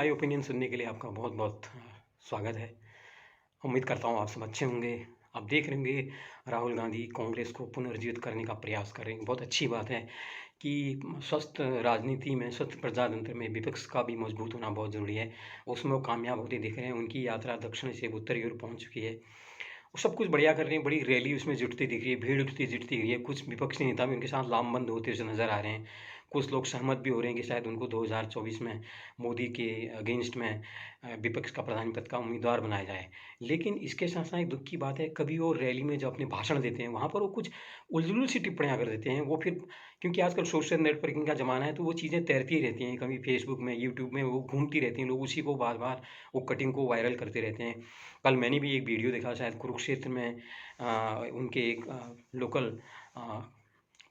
राय opinion सुनने के लिए आपका बहुत बहुत स्वागत है। उम्मीद करता हूँ आप सब अच्छे होंगे। आप देख रहे होंगे राहुल गांधी कांग्रेस को पुनर्जीवित करने का प्रयास कर रहे हैं। बहुत अच्छी बात है कि स्वस्थ राजनीति में, स्वस्थ प्रजातंत्र में विपक्ष का भी मजबूत होना बहुत ज़रूरी है। उसमें वो कामयाब होते दिख रहे हैं। उनकी यात्रा दक्षिण से उत्तर की ओर पहुँच चुकी है। वो सब कुछ बढ़िया कर रहे हैं। बड़ी रैली उसमें जुटती दिख रही है, भीड़ उठती जुटती दिख रही है। कुछ विपक्षी नेता भी उनके साथ लामबंद होते हुए नजर आ रहे हैं। कुछ लोग सहमत भी हो रहे हैं कि शायद उनको 2024 में मोदी के अगेंस्ट में विपक्ष का प्रधान पद का उम्मीदवार बनाया जाए। लेकिन इसके साथ साथ एक दुख की बात है, कभी वो रैली में जो अपने भाषण देते हैं वहाँ पर वो कुछ उलझुल सी टिप्पणियाँ कर देते हैं। वो फिर क्योंकि आजकल सोशल नेटवर्किंग का ज़माना है, तो वो चीज़ें तैरती रहती हैं। कभी फेसबुक में, यूट्यूब में वो घूमती रहती हैं। लोग उसी को बार बार वो कटिंग को वायरल करते रहते हैं। कल मैंने भी एक वीडियो देखा, शायद कुरुक्षेत्र में उनके एक लोकल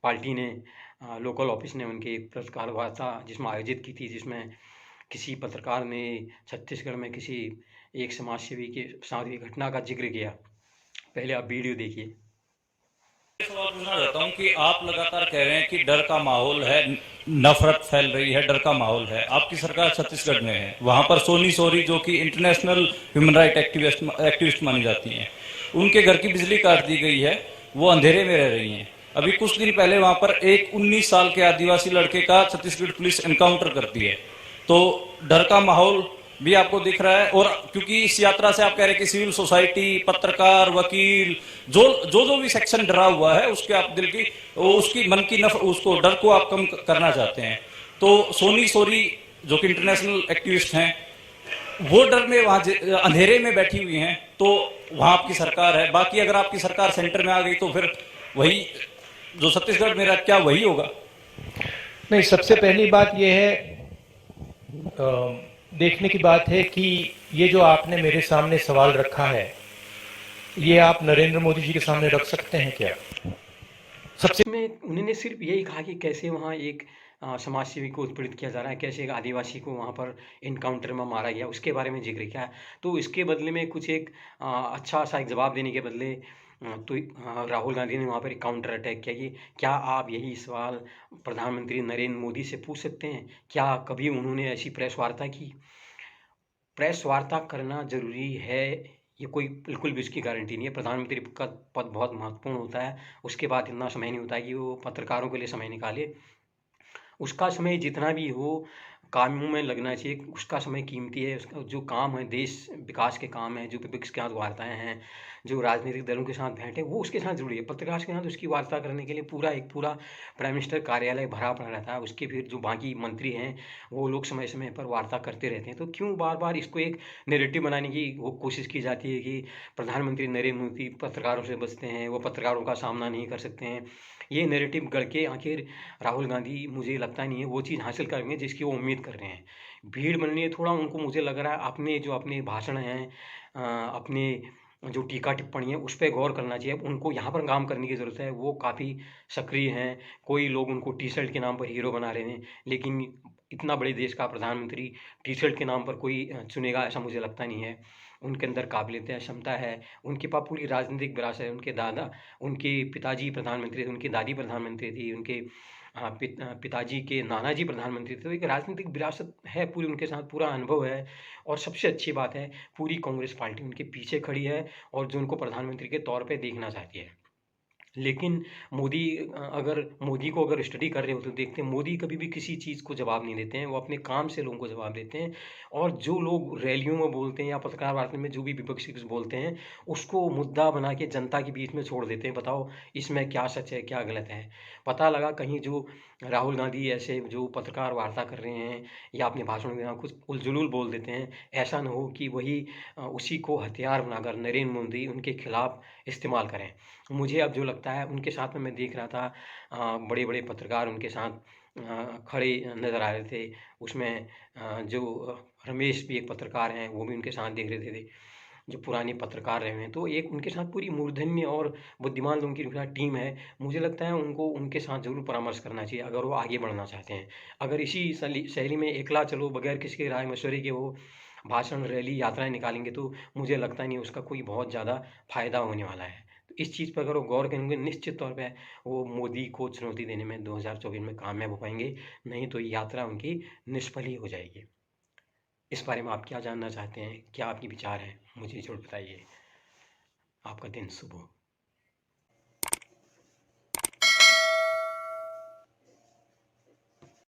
पार्टी ने, लोकल ऑफिस ने उनकी एक पत्रकार वार्ता जिसमें आयोजित की थी, जिसमें किसी पत्रकार ने छत्तीसगढ़ में किसी एक समाज सेवी के साथ की घटना का जिक्र किया। पहले आप वीडियो देखिए। सवाल पूछना चाहता हूँ कि आप लगातार कह रहे हैं कि डर का माहौल है, नफरत फैल रही है, डर का माहौल है। आपकी सरकार छत्तीसगढ़ में है, वहां पर सोनी सोरी जो कि इंटरनेशनल ह्यूमन राइट एक्टिविस्ट मानी जाती हैं, उनके घर की बिजली काट दी गई है। वो अंधेरे में रह रही हैं। अभी कुछ दिन पहले वहां पर एक 19 साल के आदिवासी लड़के का छत्तीसगढ़ पुलिस एनकाउंटर करती है। तो डर का माहौल भी आपको दिख रहा है। और क्योंकि इस यात्रा से आप कह रहे हैं कि सिविल सोसाइटी, पत्रकार, वकील, जो भी सेक्शन डरा हुआ है, उसके आप दिल की, उसकी मन की उसको डर को आप कम करना चाहते हैं। तो सोनी सोरी जो कि इंटरनेशनल एक्टिविस्ट हैं, वो डर में वहां अंधेरे में बैठी हुई हैं। तो वहां आपकी सरकार है। बाकी अगर आपकी सरकार सेंटर में आ गई तो फिर वही जो छत्तीसगढ़ में क्या वही होगा? नहीं, सबसे पहली बात यह है, देखने की बात है कि ये जो आपने मेरे सामने सवाल रखा है, ये आप नरेंद्र मोदी जी के सामने रख सकते हैं क्या? सबसे में उन्होंने सिर्फ यही कहा कि कैसे वहाँ एक समाज सेवी को उत्पीड़ित किया जा रहा है, कैसे एक आदिवासी को वहाँ पर इनकाउंटर में मारा गया, उसके बारे में जिक्र किया। तो इसके बदले में कुछ एक अच्छा सा एक जवाब देने के बदले राहुल गांधी ने वहाँ पर एक काउंटर अटैक किया कि क्या आप यही सवाल प्रधानमंत्री नरेंद्र मोदी से पूछ सकते हैं? क्या कभी उन्होंने ऐसी प्रेस वार्ता की? प्रेस वार्ता करना ज़रूरी है, ये कोई बिल्कुल भी उसकी गारंटी नहीं है। प्रधानमंत्री का पद बहुत महत्वपूर्ण होता है। उसके बाद इतना समय नहीं होता है कि वो पत्रकारों के लिए समय निकाले। उसका समय जितना भी हो, कामों में लगना चाहिए। उसका समय कीमती है। उसका जो काम है, देश विकास के काम है, जो विपक्ष के साथ वार्ताएँ हैं, जो राजनीतिक दलों के साथ भेंट है, वो उसके साथ ज़रूरी है। पत्रकार के साथ उसकी वार्ता करने के लिए पूरा प्राइम मिनिस्टर कार्यालय भरा पड़ा रहता है। उसके फिर जो बाकी मंत्री हैं, वो लोग समय-समय पर वार्ता करते रहते हैं। तो क्यों बार-बार इसको एक नैरेटिव बनाने की वो कोशिश की जाती है कि प्रधानमंत्री नरेंद्र मोदी पत्रकारों से बचते हैं, वो पत्रकारों का सामना नहीं कर सकते हैं। ये नैरेटिव गढ़ के आखिर राहुल गांधी, मुझे लगता नहीं है वो चीज़ हासिल करेंगे जिसकी वो उम्मीद कर रहे हैं। भीड़ बननी है थोड़ा उनको, मुझे लग रहा है अपने जो अपने भाषण हैं, अपने जो टीका टिप्पणी है उस पे गौर करना चाहिए। उनको यहाँ पर काम करने की ज़रूरत है। वो काफ़ी सक्रिय हैं। कोई लोग उनको टी-शर्ट के नाम पर हीरो बना रहे हैं, लेकिन इतना बड़े देश का प्रधानमंत्री टी-शर्ट के नाम पर कोई चुनेगा ऐसा मुझे लगता नहीं है। उनके अंदर काबिलियत है, क्षमता है, उनके पास पूरी राजनीतिक विरासत है। उनके पिताजी प्रधानमंत्री थे, उनकी दादी प्रधानमंत्री थी, उनके पिताजी के नाना जी प्रधानमंत्री थे। तो एक राजनीतिक विरासत है पूरी, उनके साथ पूरा अनुभव है। और सबसे अच्छी बात है, पूरी कांग्रेस पार्टी उनके पीछे खड़ी है और जो उनको प्रधानमंत्री के तौर पे देखना चाहती है। लेकिन अगर मोदी को अगर स्टडी कर रहे हो तो देखते हैं मोदी कभी भी किसी चीज़ को जवाब नहीं देते हैं। वो अपने काम से लोगों को जवाब देते हैं। और जो लोग रैलियों में बोलते हैं या पत्रकार वार्ता में जो भी विपक्षी कुछ बोलते हैं, उसको मुद्दा बना के जनता के बीच में छोड़ देते हैं। बताओ इसमें क्या सच है, क्या गलत है? पता लगा कहीं जो राहुल गांधी ऐसे जो पत्रकार वार्ता कर रहे हैं या अपने भाषण में कुछ उलझुल बोल देते हैं, ऐसा ना हो कि वही उसी को हथियार बनाकर नरेंद्र मोदी उनके खिलाफ इस्तेमाल करें। मुझे अब जो लगता है उनके साथ में मैं देख रहा था, बड़े-बड़े पत्रकार उनके साथ खड़े नज़र आ रहे थे। उसमें जो रमेश भी एक पत्रकार हैं, वो भी उनके साथ देख रहे थे, जो पुराने पत्रकार रहे हैं। तो एक उनके साथ पूरी मूर्धन्य और बुद्धिमान लोगों की उनके साथ टीम है। मुझे लगता है उनको उनके साथ ज़रूर परामर्श करना चाहिए अगर वो आगे बढ़ना चाहते हैं। अगर इसी शैली में एकला चलो, बगैर किसी के राय-मशवरे के वो भाषण, रैली, यात्राएँ निकालेंगे, तो मुझे लगता नहीं उसका कोई बहुत ज़्यादा फ़ायदा होने वाला है। तो इस चीज़ पर अगर वो गौर करेंगे, निश्चित तौर पे वो मोदी को चुनौती देने में 2024 में कामयाब हो पाएँगे, नहीं तो ये यात्रा उनकी निष्फल ही हो जाएगी। इस बारे में आप क्या जानना चाहते हैं? क्या आपके विचार हैं? मुझे ज़रूर बताइए। आपका दिन शुभ हो।